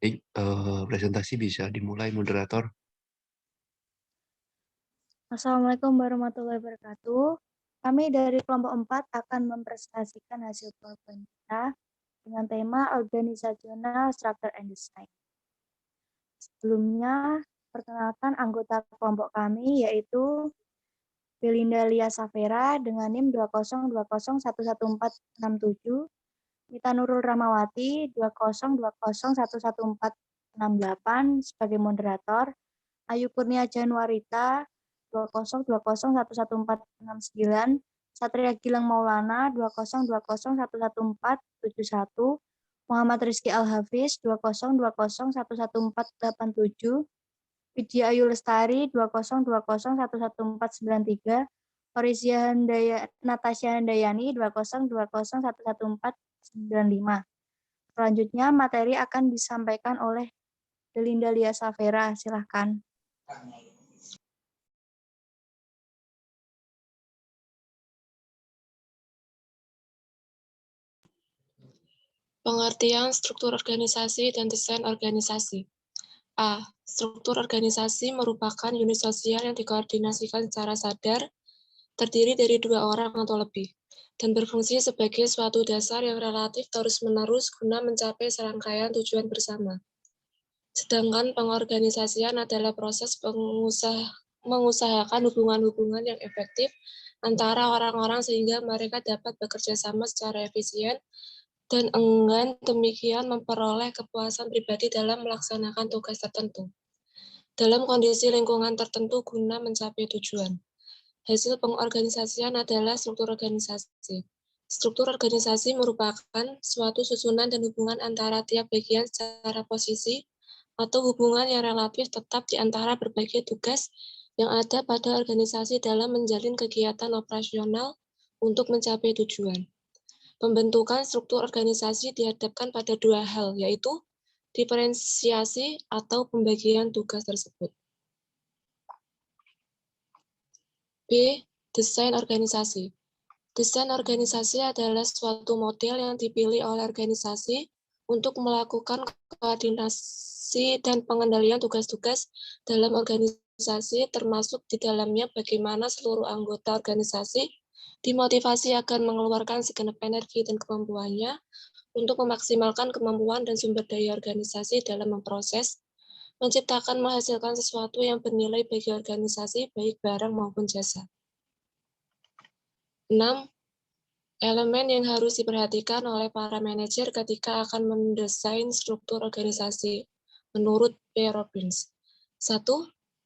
Baik, presentasi bisa dimulai moderator. Assalamualaikum warahmatullahi wabarakatuh. Kami dari kelompok 4 akan mempresentasikan hasil PowerPoint kita dengan tema Organizational Structure and Design. Sebelumnya, perkenalkan anggota kelompok kami yaitu Belinda Lia Safera dengan NIM 202011467, Mita Nurul Ramawati 202011468 sebagai moderator, Ayu Kurnia Januarita 202011469, Satria Gilang Maulana 202011471, Muhammad Rizky Al-Hafiz 202011487, Widya Ayu Lestari 202011493, Horizia Natasha Handayani 202011495. Selanjutnya materi akan disampaikan oleh Belinda Lia Safera. Silahkan. Pengertian struktur organisasi dan desain organisasi. A. Struktur organisasi merupakan unit sosial yang dikoordinasikan secara sadar, terdiri dari 2 orang atau lebih, dan berfungsi sebagai suatu dasar yang relatif terus-menerus guna mencapai serangkaian tujuan bersama. Sedangkan pengorganisasian adalah proses mengusahakan hubungan-hubungan yang efektif antara orang-orang sehingga mereka dapat bekerja sama secara efisien dan enggan demikian memperoleh kepuasan pribadi dalam melaksanakan tugas tertentu dalam kondisi lingkungan tertentu guna mencapai tujuan. Hasil pengorganisasian adalah struktur organisasi. Struktur organisasi merupakan suatu susunan dan hubungan antara tiap bagian secara posisi atau hubungan yang relatif tetap di antara berbagai tugas yang ada pada organisasi dalam menjalin kegiatan operasional untuk mencapai tujuan. Pembentukan struktur organisasi dihadapkan pada 2 hal, yaitu diferensiasi atau pembagian tugas tersebut. B. Desain organisasi. Desain organisasi adalah suatu model yang dipilih oleh organisasi untuk melakukan koordinasi dan pengendalian tugas-tugas dalam organisasi, termasuk di dalamnya bagaimana seluruh anggota organisasi dimotivasi akan mengeluarkan segenap energi dan kemampuannya untuk memaksimalkan kemampuan dan sumber daya organisasi dalam memproses, menciptakan, menghasilkan sesuatu yang bernilai bagi organisasi, baik barang maupun jasa. 6. Elemen yang harus diperhatikan oleh para manajer ketika akan mendesain struktur organisasi, menurut P. Robbins. 1.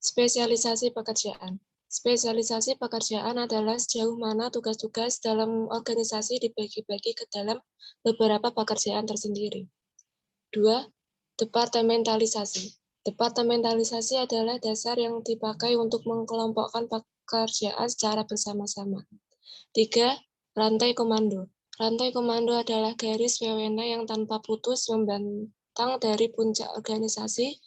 Spesialisasi pekerjaan. Spesialisasi pekerjaan adalah sejauh mana tugas-tugas dalam organisasi dibagi-bagi ke dalam beberapa pekerjaan tersendiri. 2. Departementalisasi. Departementalisasi adalah dasar yang dipakai untuk mengkelompokkan pekerjaan secara bersama-sama. 3. Rantai komando. Rantai komando adalah garis wewenang yang tanpa putus membentang dari puncak organisasi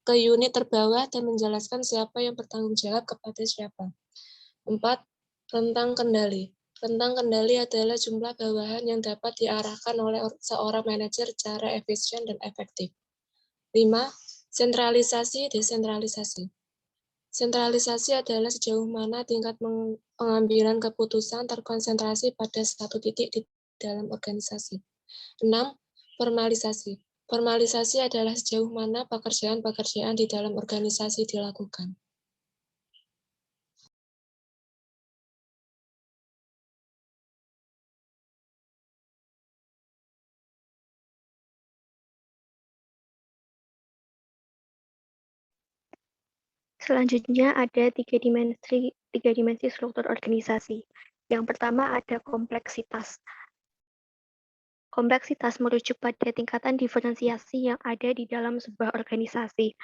ke unit terbawah dan menjelaskan siapa yang bertanggung jawab kepada siapa. 4. Rentang kendali. Rentang kendali adalah jumlah bawahan yang dapat diarahkan oleh seorang manajer secara efisien dan efektif. 5. Sentralisasi, desentralisasi. Sentralisasi adalah sejauh mana tingkat pengambilan keputusan terkonsentrasi pada satu titik di dalam organisasi. 6. Formalisasi. Formalisasi adalah sejauh mana pekerjaan-pekerjaan di dalam organisasi dilakukan. Selanjutnya ada tiga dimensi struktur organisasi. Yang pertama ada kompleksitas. Kompleksitas merujuk pada tingkatan diferensiasi yang ada di dalam sebuah organisasi.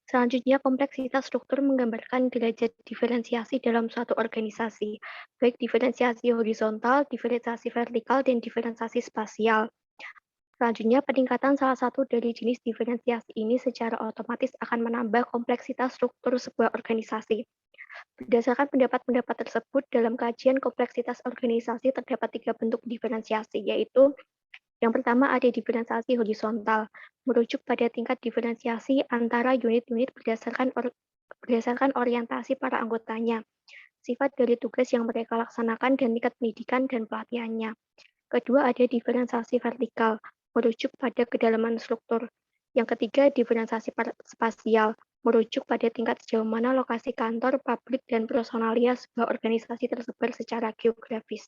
Selanjutnya, kompleksitas struktur menggambarkan derajat diferensiasi dalam suatu organisasi, baik diferensiasi horizontal, diferensiasi vertikal, dan diferensiasi spasial. Selanjutnya, peningkatan salah satu dari jenis diferensiasi ini secara otomatis akan menambah kompleksitas struktur sebuah organisasi. Berdasarkan pendapat-pendapat tersebut, dalam kajian kompleksitas organisasi terdapat 3 bentuk diferensiasi, yaitu Yang pertama ada diferensiasi horizontal, merujuk pada tingkat diferensiasi antara unit-unit berdasarkan orientasi para anggotanya, sifat dari tugas yang mereka laksanakan, dan tingkat pendidikan dan pelatihannya. Kedua ada diferensiasi vertikal, merujuk pada kedalaman struktur. Yang ketiga diferensiasi spasial, merujuk pada tingkat sejauh mana lokasi kantor, pabrik, dan personalia sebuah organisasi tersebar secara geografis.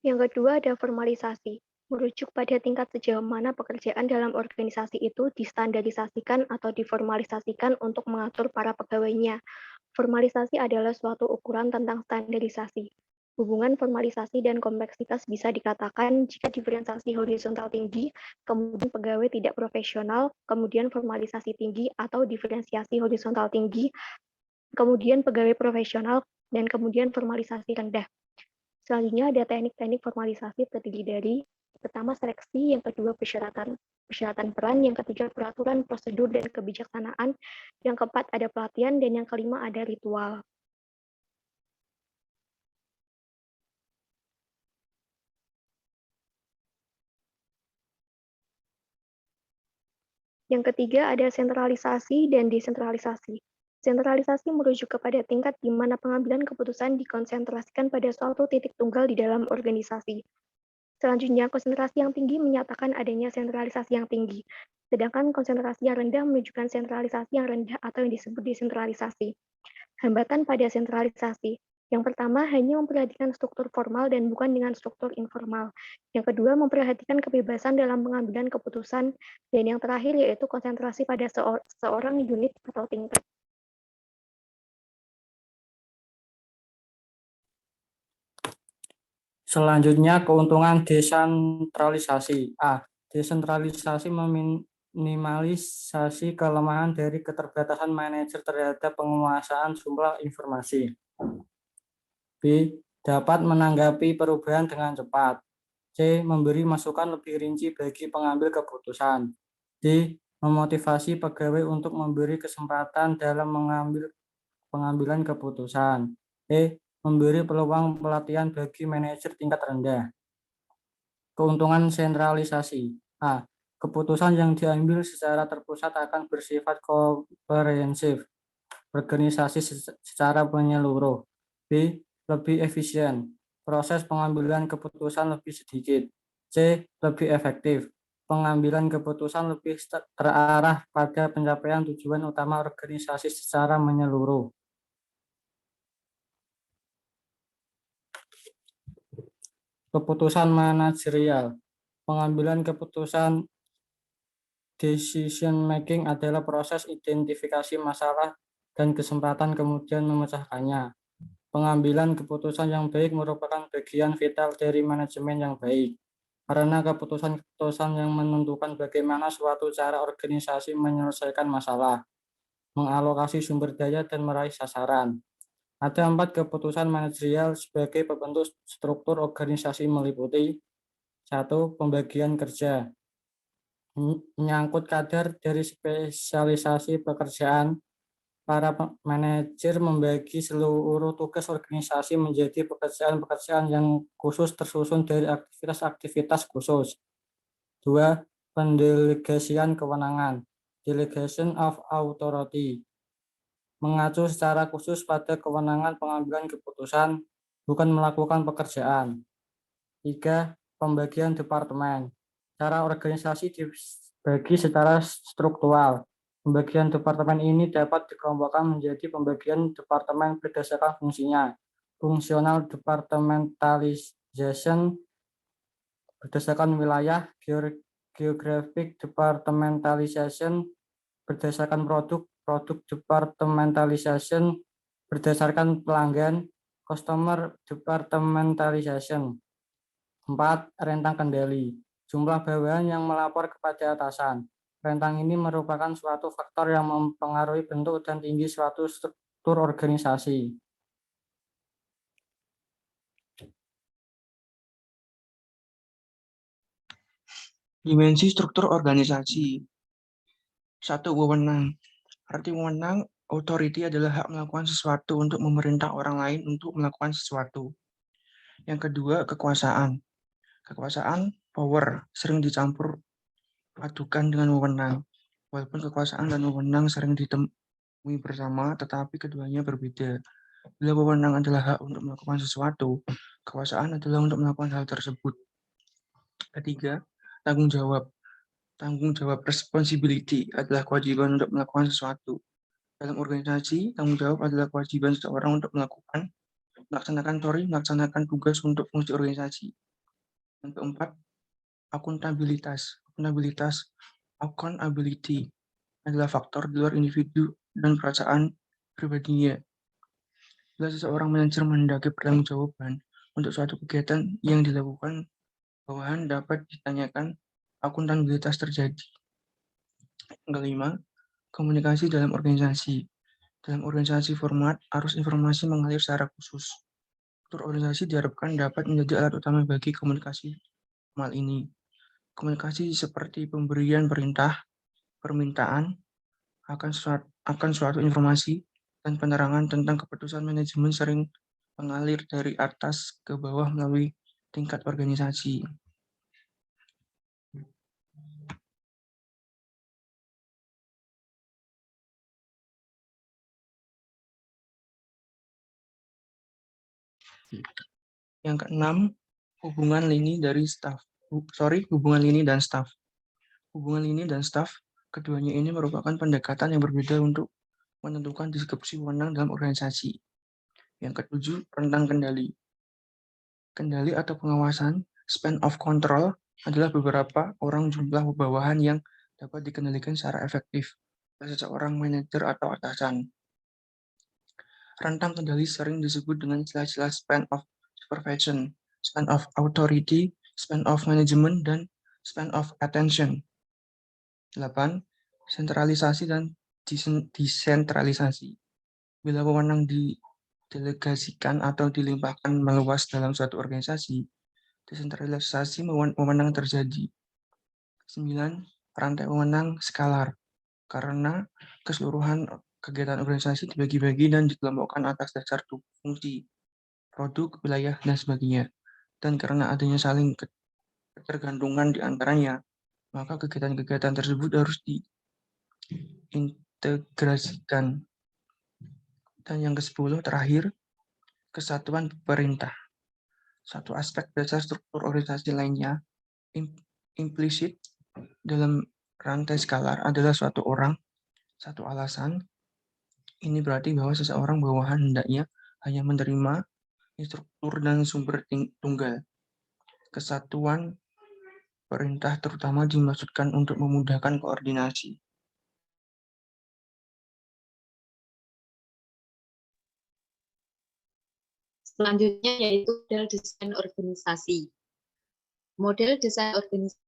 Yang kedua ada formalisasi, merujuk pada tingkat sejauh mana pekerjaan dalam organisasi itu distandarisasikan atau diformalisasikan untuk mengatur para pegawainya. Formalisasi adalah suatu ukuran tentang standarisasi. Hubungan formalisasi dan kompleksitas bisa dikatakan jika diferensiasi horizontal tinggi, kemudian pegawai tidak profesional, kemudian formalisasi tinggi, atau diferensiasi horizontal tinggi, kemudian pegawai profesional, dan kemudian formalisasi rendah. Selanjutnya ada teknik-teknik formalisasi terdiri dari pertama seleksi, yang kedua persyaratan peran, yang ketiga peraturan, prosedur, dan kebijaksanaan, yang keempat ada pelatihan, dan yang kelima ada ritual. Yang ketiga ada sentralisasi dan desentralisasi. Sentralisasi merujuk kepada tingkat di mana pengambilan keputusan dikonsentrasikan pada suatu titik tunggal di dalam organisasi. Selanjutnya, konsentrasi yang tinggi menyatakan adanya sentralisasi yang tinggi, sedangkan konsentrasi yang rendah menunjukkan sentralisasi yang rendah atau yang disebut desentralisasi. Hambatan pada sentralisasi. Yang pertama, hanya memperhatikan struktur formal dan bukan dengan struktur informal. Yang kedua, memperhatikan kebebasan dalam pengambilan keputusan. Dan yang terakhir yaitu konsentrasi pada seorang unit atau tingkat. Selanjutnya, keuntungan desentralisasi. A. Desentralisasi meminimalisasi kelemahan dari keterbatasan manajer terhadap penguasaan sumber informasi. B. Dapat menanggapi perubahan dengan cepat. C. Memberi masukan lebih rinci bagi pengambil keputusan. D. Memotivasi pegawai untuk memberi kesempatan dalam pengambilan keputusan. E. Memberi peluang pelatihan bagi manajer tingkat rendah. Keuntungan sentralisasi. A. Keputusan yang diambil secara terpusat akan bersifat komprehensif, organisasi secara menyeluruh. B. Lebih efisien, proses pengambilan keputusan lebih sedikit. C. Lebih efektif, pengambilan keputusan lebih terarah pada pencapaian tujuan utama organisasi secara menyeluruh. Keputusan manajerial. Pengambilan keputusan decision making adalah proses identifikasi masalah dan kesempatan kemudian memecahkannya. Pengambilan keputusan yang baik merupakan bagian vital dari manajemen yang baik, karena keputusan-keputusan yang menentukan bagaimana suatu cara organisasi menyelesaikan masalah, mengalokasi sumber daya, dan meraih sasaran. Ada 4 keputusan manajerial sebagai pembentuk struktur organisasi meliputi 1. Pembagian kerja, menyangkut kadar dari spesialisasi pekerjaan. Para manajer membagi seluruh tugas organisasi menjadi pekerjaan-pekerjaan yang khusus tersusun dari aktivitas-aktivitas khusus. 2. Pendelegasian kewenangan, delegation of authority, mengacu secara khusus pada kewenangan pengambilan keputusan, bukan melakukan pekerjaan. 3. Pembagian departemen, cara organisasi dibagi secara struktural. Pembagian departemen ini dapat dikelompokkan menjadi pembagian departemen berdasarkan fungsinya, fungsional departmentalization berdasarkan wilayah, geographic departmentalization berdasarkan produk departmentalization berdasarkan pelanggan, customer departmentalization. 4. Rentang kendali, jumlah bawahan yang melapor kepada atasan. Rentang ini merupakan suatu faktor yang mempengaruhi bentuk dan tinggi suatu struktur organisasi. Dimensi struktur organisasi. 1. Wewenang. Arti wewenang, authority adalah hak melakukan sesuatu untuk memerintah orang lain untuk melakukan sesuatu. Yang kedua, kekuasaan. Kekuasaan, power, sering dicampur adukan dengan wewenang. Walaupun kekuasaan dan wewenang sering ditemui bersama, tetapi keduanya berbeda. Bila wewenang adalah hak untuk melakukan sesuatu, kekuasaan adalah untuk melakukan hal tersebut. Ketiga, tanggung jawab. Tanggung jawab, responsibility, adalah kewajiban untuk melakukan sesuatu. Dalam organisasi, tanggung jawab adalah kewajiban seseorang untuk melaksanakan tugas untuk fungsi organisasi. Yang keempat, akuntabilitas. Accountability, adalah faktor di luar individu dan perasaan pribadinya. Bila seseorang manajer mendaki pertanggungjawaban untuk suatu kegiatan yang dilakukan bawahan, dapat ditanyakan akuntabilitas terjadi. Yang kelima, komunikasi dalam organisasi. Dalam organisasi format, arus informasi mengalir secara khusus. Struktur organisasi diharapkan dapat menjadi alat utama bagi komunikasi formal ini. Komunikasi seperti pemberian perintah, permintaan akan suatu informasi, dan penerangan tentang keputusan manajemen sering mengalir dari atas ke bawah melalui tingkat organisasi. Yang keenam, hubungan lini dan staf. Hubungan lini dan staf, keduanya ini merupakan pendekatan yang berbeda untuk menentukan distribusi wewenang dalam organisasi. Yang ketujuh, rentang kendali. Kendali atau pengawasan, span of control, adalah beberapa orang jumlah bawahan yang dapat dikendalikan secara efektif oleh seseorang manajer atau atasan. Rentang kendali sering disebut dengan istilah-istilah span of supervision, span of authority, span of management, dan span of attention. 8. Sentralisasi dan desentralisasi. Bila wewenang didelegasikan atau dilimpahkan meluas dalam suatu organisasi, desentralisasi wewenang terjadi. 9. Rantai wewenang skalar. Karena keseluruhan kegiatan organisasi dibagi-bagi dan dikelompokkan atas dasar fungsi, produk, wilayah, dan sebagainya. Dan karena adanya saling ketergantungan di antaranya, maka kegiatan-kegiatan tersebut harus diintegrasikan. Dan yang ke-10 terakhir, kesatuan perintah. Satu aspek dasar struktur organisasi lainnya, implisit dalam rantai skalar, adalah suatu orang, satu alasan. Ini berarti bahwa seseorang bawahan hendaknya hanya menerima instruktur dan sumber tunggal. Kesatuan perintah terutama dimaksudkan untuk memudahkan koordinasi. Selanjutnya yaitu model desain organisasi. Model desain organisasi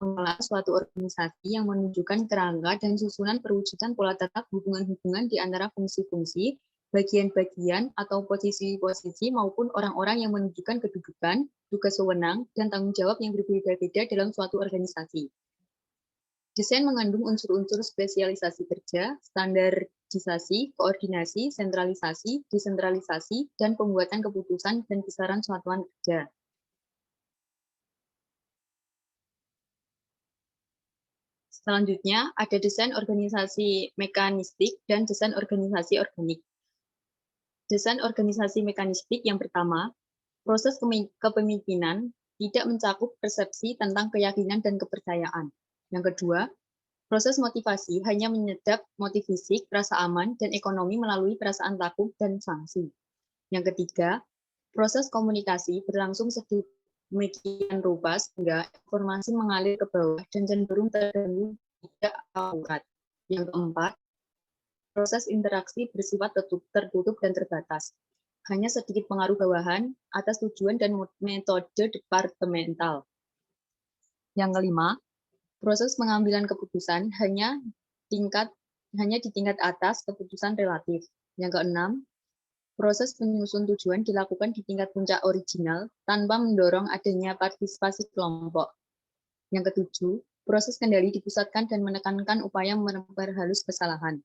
mengelola suatu organisasi yang menunjukkan kerangka dan susunan perwujudan pola tata hubungan-hubungan di antara fungsi-fungsi, bagian-bagian atau posisi-posisi maupun orang-orang yang menunjukkan kedudukan, tugas wewenang, dan tanggung jawab yang berbeda-beda dalam suatu organisasi. Desain mengandung unsur-unsur spesialisasi kerja, standarisasi, koordinasi, sentralisasi, desentralisasi, dan pembuatan keputusan dan besaran satuan kerja. Selanjutnya, ada desain organisasi mekanistik dan desain organisasi organik. Desain organisasi mekanistik yang pertama, proses kepemimpinan tidak mencakup persepsi tentang keyakinan dan kepercayaan. Yang kedua, proses motivasi hanya menyedap motif fisik, rasa aman, dan ekonomi melalui perasaan takut dan sanksi. Yang ketiga, proses komunikasi berlangsung sedemikian rupa sehingga informasi mengalir ke bawah dan cenderung terganggu tidak akurat. Yang keempat, proses interaksi bersifat tertutup dan terbatas. Hanya sedikit pengaruh bawahan atas tujuan dan metode departemental. Yang kelima, proses pengambilan keputusan hanya di tingkat atas keputusan relatif. Yang keenam, proses penyusun tujuan dilakukan di tingkat puncak original tanpa mendorong adanya partisipasi kelompok. Yang ketujuh, proses kendali dipusatkan dan menekankan upaya memperhalus kesalahan.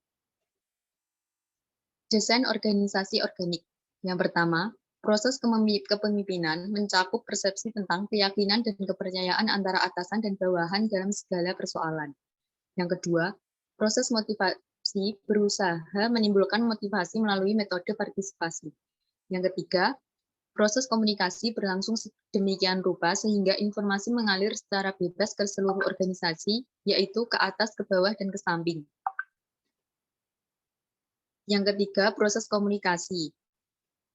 Desain organisasi organik. Yang pertama, proses kepemimpinan mencakup persepsi tentang keyakinan dan kepercayaan antara atasan dan bawahan dalam segala persoalan. Yang kedua, proses motivasi berusaha menimbulkan motivasi melalui metode partisipasi. Yang ketiga, proses komunikasi berlangsung sedemikian rupa sehingga informasi mengalir secara bebas ke seluruh organisasi, yaitu ke atas, ke bawah, dan ke samping. Yang ketiga, proses komunikasi.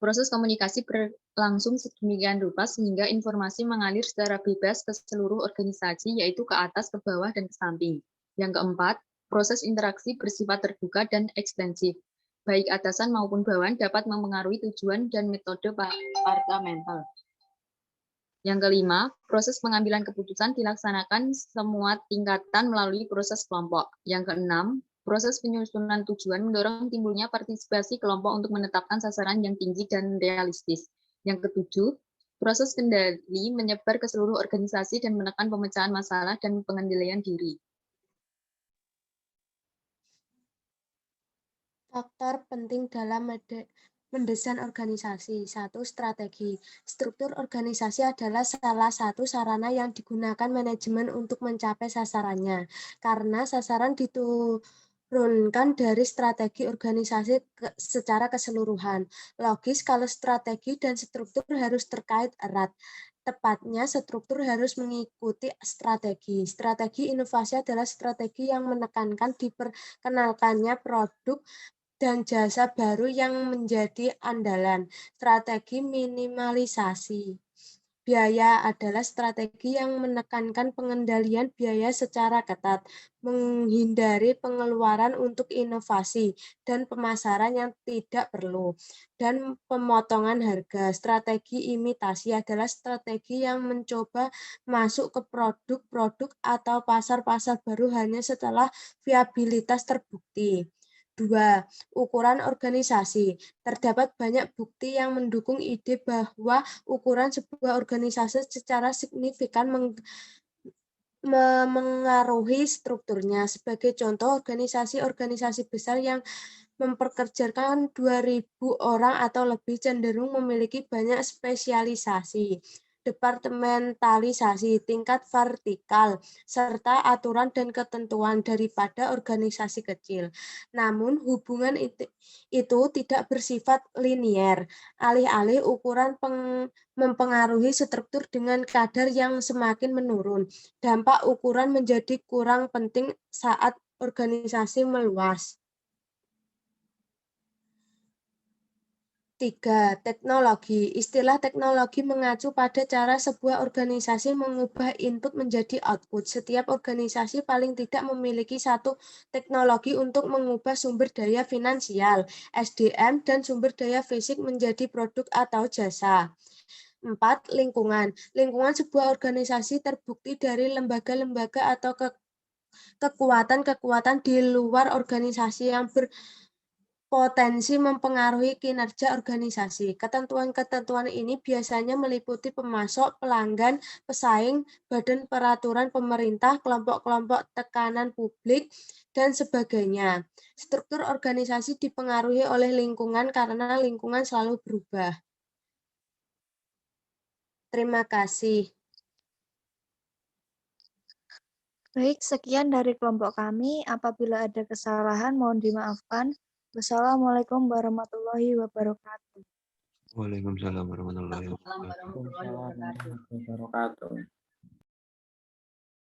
Proses komunikasi berlangsung sedemikian rupa sehingga informasi mengalir secara bebas ke seluruh organisasi, yaitu ke atas, ke bawah, dan ke samping. Yang keempat, proses interaksi bersifat terbuka dan ekstensif. Baik atasan maupun bawahan dapat mempengaruhi tujuan dan metode departemental. Yang kelima, proses pengambilan keputusan dilaksanakan semua tingkatan melalui proses kelompok. Yang keenam, proses penyusunan tujuan mendorong timbulnya partisipasi kelompok untuk menetapkan sasaran yang tinggi dan realistis. Yang ketujuh, proses kendali menyebar ke seluruh organisasi dan menekan pemecahan masalah dan pengendalian diri. Faktor penting dalam mendesain organisasi. 1. Strategi. Struktur organisasi adalah salah satu sarana yang digunakan manajemen untuk mencapai sasarannya. Karena sasaran diturunkan dari strategi organisasi secara keseluruhan. Logis kalau strategi dan struktur harus terkait erat. Tepatnya, struktur harus mengikuti strategi. Strategi inovasi adalah strategi yang menekankan diperkenalkannya produk dan jasa baru yang menjadi andalan. Strategi minimalisasi biaya adalah strategi yang menekankan pengendalian biaya secara ketat, menghindari pengeluaran untuk inovasi dan pemasaran yang tidak perlu, dan pemotongan harga. Strategi imitasi adalah strategi yang mencoba masuk ke produk-produk atau pasar-pasar baru hanya setelah viabilitas terbukti. 2. Ukuran organisasi. Terdapat banyak bukti yang mendukung ide bahwa ukuran sebuah organisasi secara signifikan memengaruhi strukturnya. Sebagai contoh, organisasi-organisasi besar yang mempekerjakan 2.000 orang atau lebih cenderung memiliki banyak spesialisasi, departementalisasi, tingkat vertikal, serta aturan dan ketentuan daripada organisasi kecil. Namun hubungan itu tidak bersifat linier. Alih-alih ukuran mempengaruhi struktur dengan kadar yang semakin menurun. Dampak ukuran menjadi kurang penting saat organisasi meluas. 3. Teknologi. Istilah teknologi mengacu pada cara sebuah organisasi mengubah input menjadi output. Setiap organisasi paling tidak memiliki satu teknologi untuk mengubah sumber daya finansial, SDM, dan sumber daya fisik menjadi produk atau jasa. 4. Lingkungan. Lingkungan sebuah organisasi terbukti dari lembaga-lembaga atau kekuatan-kekuatan di luar organisasi yang potensi mempengaruhi kinerja organisasi. Ketentuan-ketentuan ini biasanya meliputi pemasok, pelanggan, pesaing, badan peraturan pemerintah, kelompok-kelompok tekanan publik, dan sebagainya. Struktur organisasi dipengaruhi oleh lingkungan karena lingkungan selalu berubah. Terima kasih. Baik, sekian dari kelompok kami. Apabila ada kesalahan, mohon dimaafkan. Wassalamualaikum warahmatullahi wabarakatuh. Waalaikumsalam warahmatullahi wabarakatuh. Waalaikumsalam warahmatullahi wabarakatuh.